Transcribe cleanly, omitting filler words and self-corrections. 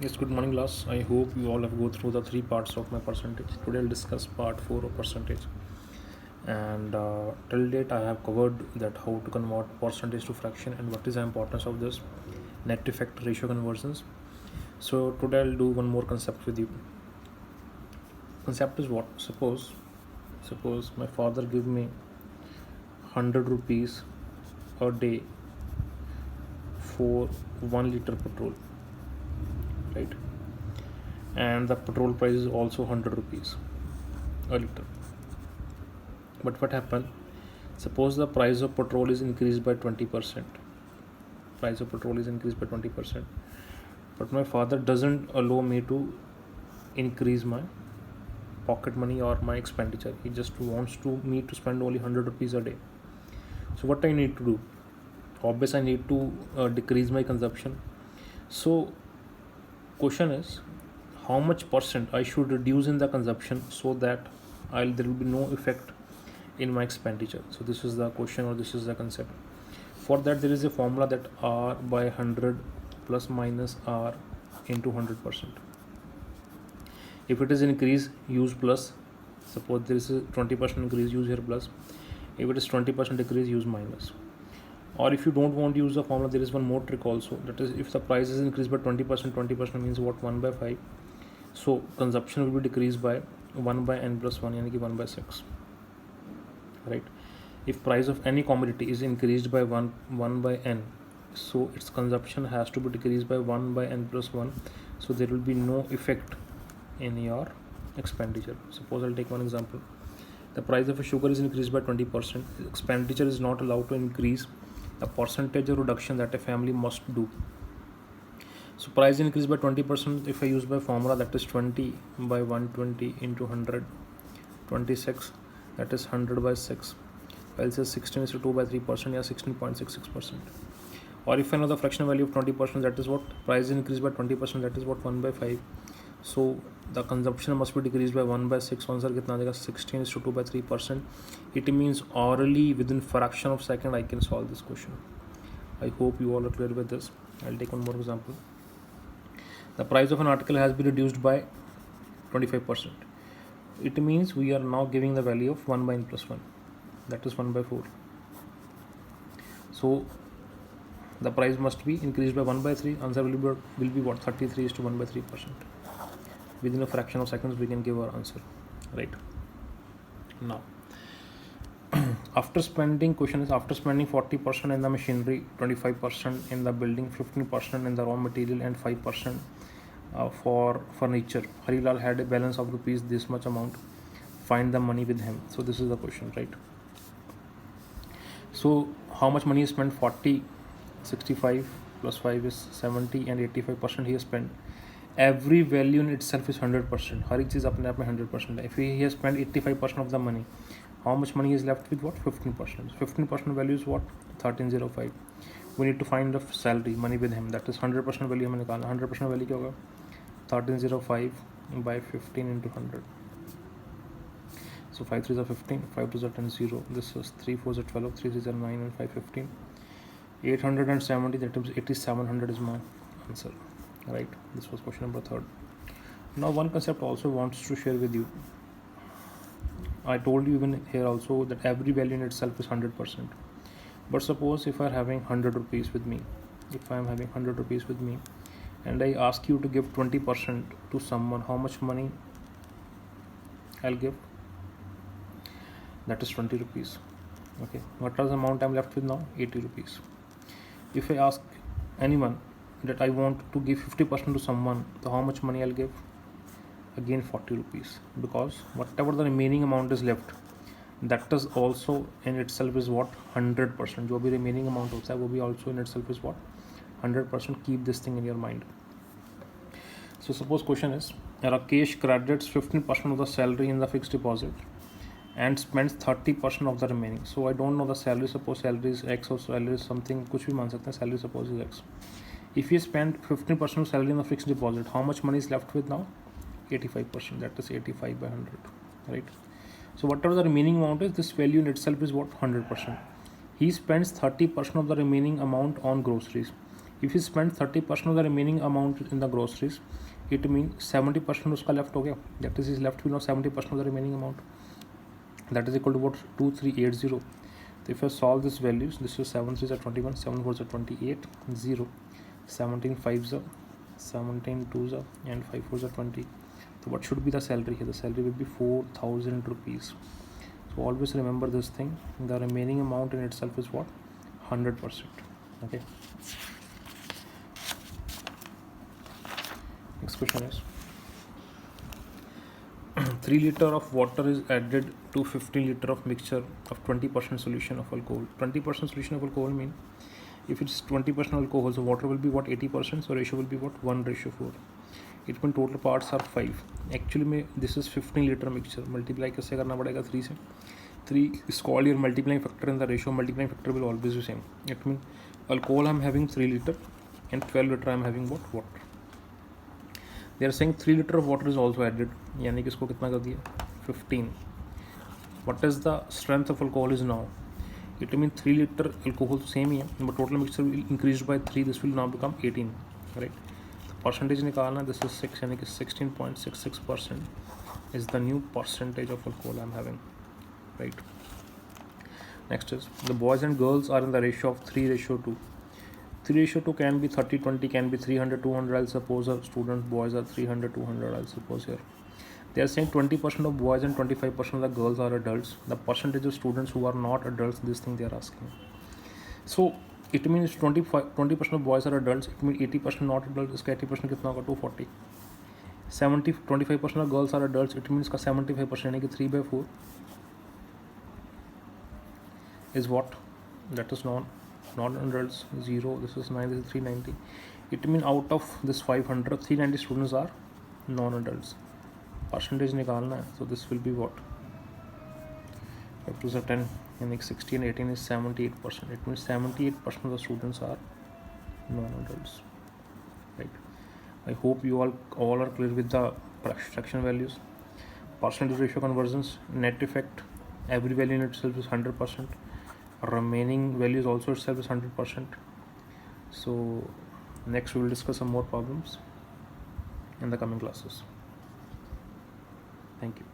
Yes, good morning, class. I hope you all have go through the three parts of my percentage. Today I'll discuss part 4 of percentage. And till date I have covered that how to convert percentage to fraction and what is the importance of this net effect ratio conversions. So today I'll do one more concept with you. Concept is what? Suppose my father give me 100 rupees a day for 1 liter petrol, right? And the petrol price is also 100 rupees a liter. But what happened? Suppose the price of petrol is increased by 20%. Price of petrol is increased by 20%. But my father doesn't allow me to increase my pocket money or my expenditure. He just wants me to spend only 100 rupees a day. So what I need to do? Obviously, I need to decrease my consumption. So question is, how much percent I should reduce in the consumption so that there will be no effect in my expenditure. So this is the question, or this is the concept. For that there is a formula, that R by 100 plus minus R into 100%. If it is increase, use plus. Suppose there is a 20% increase, use here plus. If it is 20% decrease, use minus. Or if you don't want to use the formula, there is one more trick also, that is, if the price is increased by 20%, 20% means what? 1 by 5. So consumption will be decreased by 1 by n plus 1, yani ki 1 by 6, right? If price of any commodity is increased by 1 by n, so its consumption has to be decreased by 1 by n plus 1, so there will be no effect in your expenditure. Suppose I'll take one example. The price of a sugar is increased by 20%. Expenditure is not allowed to increase. The percentage of reduction that a family must do. So price increase by 20%. If I use by formula, that is 20 by 120 into 100, 26, that is 100 by 6. I'll say 16 is to 2 by 3%, yeah, 16.66%. Or if I know the fraction value of 20%, that is what? Price increase by 20%, that is what? 1 by 5. So the consumption must be decreased by 1 by 6. Answer kitna jayega? 16 is to 2 by 3%. It means orally within fraction of second I can solve this question. I hope you all are clear with this. I'll take one more example. The price of an article has been reduced by 25%. It means we are now giving the value of 1 by n plus 1, that is 1 by 4. So the price must be increased by 1 by 3. Answer will be what? 33 is to 1 by 3%. Within a fraction of seconds we can give our answer, right? Now after spending 40% in the machinery, 25% in the building, 15% in the raw material, and 5% for furniture, Harilal had a balance of rupees this much amount. Find the money with him. So this is the question, right? So how much money is spent? 40, 65 plus 5 is 70, and 85% he has spent. Every value in itself is 100%. हर एक चीज़ अपने आप में 100% है. If he has spent 85% of the money, how much money is left with? What? 15%. 15% value is what? 1305. We need to find the salary, money with him. That is 100% value हमें निकालना. 100% value क्या होगा? 1305 by 15 into 100. So 5 3s are 15, 5 2s are 10, 0. This is 3 4s are 12, 3 3s are 9, and 5 15. 870, that is 8700 is my answer, right? This was question number 3rd. Now one concept also wants to share with you. I told you even here also that every value in itself is 100%. But suppose if I am having 100 rupees with me, and I ask you to give 20% to someone, how much money I'll give? That is 20 rupees. Okay, what is the amount I'm left with now? 80 rupees. If I ask anyone that I want to give 50% to someone, so how much money I'll give? Again 40 rupees, because whatever the remaining amount is left, that is also in itself is what? 100%. जो भी remaining amount होता है वो भी also in itself is what? 100%. Keep this thing in your mind. So suppose question is, Rakesh credits 15% of the salary in the fixed deposit and spends 30% of the remaining. So I don't know the salary. Suppose salary is X or salary is something, कुछ भी मान सकते हैं. Salary suppose is X. If you spend 15% of salary in the fixed deposit, how much money is left with now? 85%. That is 85 by 100, right? So whatever the remaining amount is, this value in itself is what? 100%. He spends 30% of the remaining amount on groceries. If you spend 30% of the remaining amount in the groceries, it means 70% उसका left हो गया. That is left below 70% of the remaining amount. That is equal to what? 2380. So if I solve these values, this is 7 3s are 21, 7 4s are 28, 0, 17 5s are 17 2s are, and 5 4s are 20. So what should be the salary here? The salary will be 4,000 rupees. So always remember this thing. The remaining amount in itself is what? 100%. Okay. Next question is 3 liter of water is added to 15 liter of mixture of 20% solution of alcohol. 20% solution of alcohol mean if it's 20% alcohol, so water will be what? 80%. So ratio will be what? 1:4. It means total parts are 5. Actually में this is 15 liter mixture. Multiply कैसे करना पड़ेगा 3 से? 3 is called your multiplying factor, and the ratio multiplying factor will always be same. It means alcohol I'm having 3 liter and 12 liter I'm having what? Water. They are saying 3 liter of water is also added. यानी कि इसको कितना कर दिया? 15. What is the strength of alcohol is now? It means 3 liter alcohol same ही है, but total mixture will increase by 3. This will now become 18. Right? Percentage निकालना. This is 6, यानी कि 16.66% is the new percentage of alcohol I'm having. Right? Next is the boys and girls are in the ratio of 3:2. 3:2 can be 30-20, can be 300-200. I'll suppose a student boys are 300-200. I'll suppose here they are saying 20% of boys and 25% of the girls are adults. The percentage of students who are not adults, this thing they are asking. So it means 20% of boys are adults. It means 80% not adults. इसका 80% कितना होगा? 240. 25% of girls are adults. It means इसका 75% यानी कि 3/4 is what? That is non-adults. 0. This is 9. This is 390. It means out of this 500, 390 students are non-adults. Percentage निकालना है. So this will be what? 5 to 10 and 60 and 18 is 78%. It means 78% of the students are non-adults. Right? I hope you all are clear with the fraction values. Percentage ratio conversions, net effect, every value in itself is 100%. Remaining values also itself is 100%. So next we will discuss some more problems in the coming classes. Thank you.